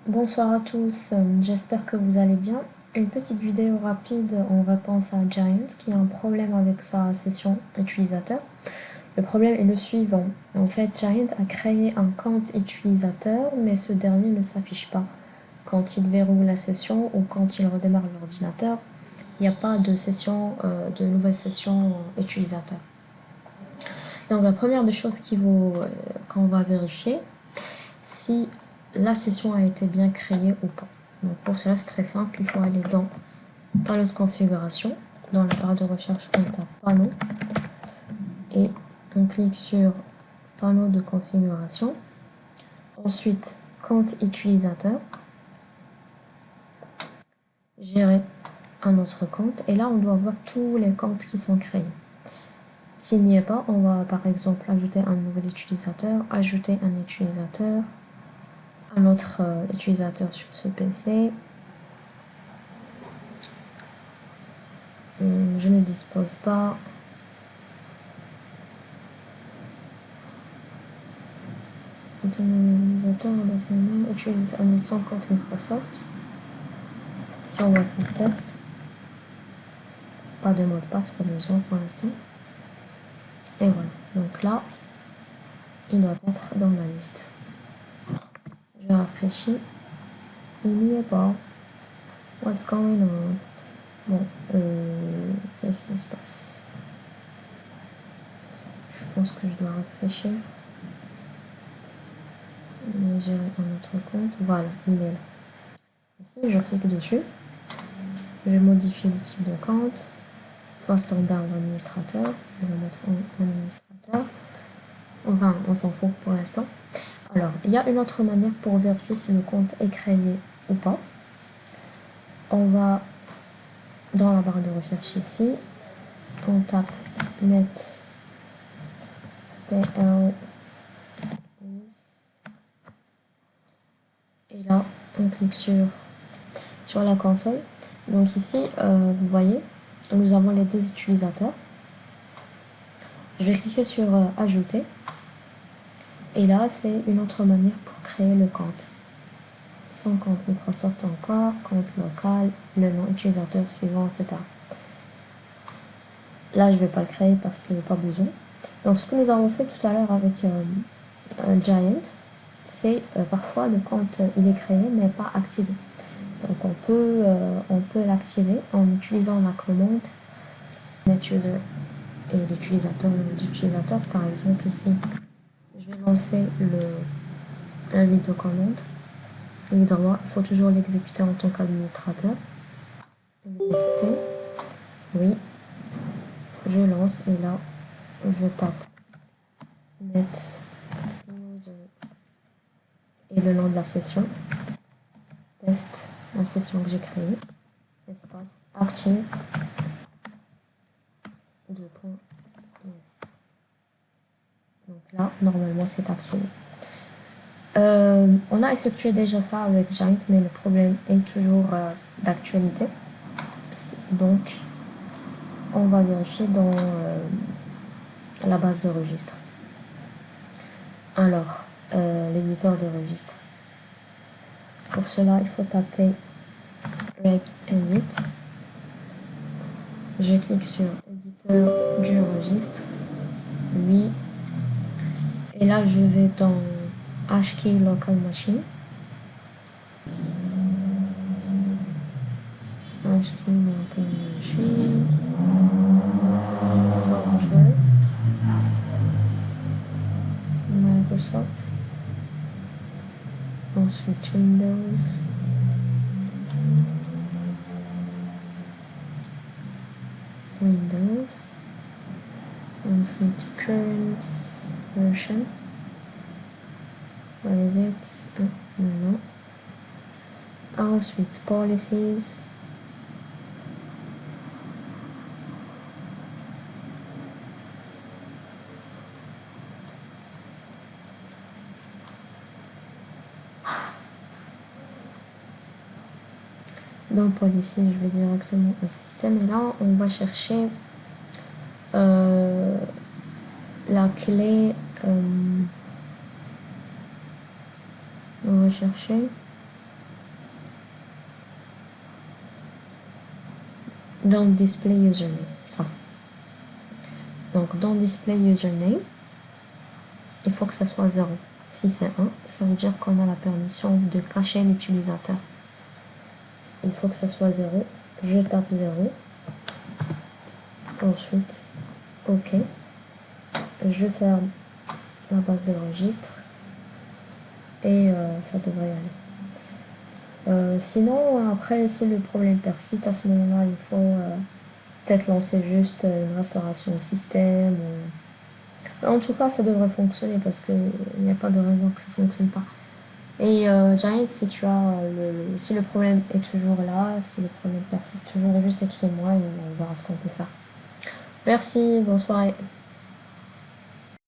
Bonsoir à tous, j'espère que vous allez bien. Une petite vidéo rapide en réponse à Giant qui a un problème avec sa session utilisateur. Le problème est le suivant. En fait, Giant a créé un compte utilisateur, mais ce dernier ne s'affiche pas. Quand il verrouille la session ou quand il redémarre l'ordinateur, il n'y a pas de session, de nouvelle session utilisateur. Donc la première des choses qu'on va vérifier, si la session a été bien créée ou pas. Donc pour cela, c'est très simple, il faut aller dans panneau de configuration, dans la barre de recherche, on tape panneau et on clique sur panneau de configuration. Ensuite, compte utilisateur, gérer un autre compte et là on doit voir tous les comptes qui sont créés. S'il n'y est pas, on va par exemple ajouter un nouvel utilisateur, ajouter un utilisateur, un autre utilisateur sur ce PC. Je ne dispose pas. Utilisateur utilise un autre compte Microsoft. Si on va faire test, pas de mot de passe pour besoin pour l'instant. Et voilà. Donc là, il doit être dans la liste. Je rafraîchis. Il n'y est pas. What's going on? Bon, qu'est-ce qui se passe? Je pense que je dois rafraîchir. Gérer un autre compte. Voilà, il est là. Ici, je clique dessus. Je modifie le type de compte. Soit standard ou administrateur. Je vais mettre en administrateur. Enfin, on s'en fout pour l'instant. Alors, il y a une autre manière pour vérifier si le compte est créé ou pas. On va dans la barre de recherche ici. On tape net pl et là on clique sur la console. Donc ici vous voyez nous avons les deux utilisateurs. Je vais cliquer sur ajouter et là c'est une autre manière pour créer le compte. Sans compte Microsoft encore, compte local, le nom utilisateur suivant, etc. Là je vais pas le créer parce qu'il n'y a pas besoin. Donc ce que nous avons fait tout à l'heure avec Giant, c'est parfois le compte il est créé mais pas activé. Donc on peut l'activer en utilisant la commande NetUser et l'utilisateur, le nom d'utilisateur. Par exemple ici, je vais lancer la vidéocommande. Évidemment, il faut toujours l'exécuter en tant qu'administrateur. Exécuter, oui, je lance et là je tape NetUser et le nom de la session, test, la session que j'ai créée, espace active 2.is. Donc là, normalement, c'est activé. On a effectué déjà ça avec Giant, mais le problème est toujours d'actualité. Donc, on va vérifier dans la base de registre. Alors, l'éditeur de registre. Pour cela, il faut taper regedit. Je clique sur éditeur du registre. Oui. Et là, je vais dans HKey Local Machine. HKey Local Machine. Software. Microsoft. Ensuite Windows. Windows. Ensuite current version. Where is it? Non. Ensuite policies. Dans policy, je vais directement au système et là on va chercher la clé. On va chercher dans display username, ça. Donc dans display username, il faut que ça soit 0. Si c'est 1, ça veut dire qu'on a la permission de cacher l'utilisateur. Il faut que ça soit 0. Je tape 0. Ensuite, OK. Je ferme la base de registre. Et ça devrait y aller. Sinon, après, si le problème persiste, à ce moment-là, il faut peut-être lancer juste une restauration au système. En tout cas, ça devrait fonctionner parce qu'il n'y a pas de raison que ça ne fonctionne pas. Et Giant, si si le problème est toujours là, si le problème persiste toujours, juste écris-moi et on verra ce qu'on peut faire. Merci, bonne soirée.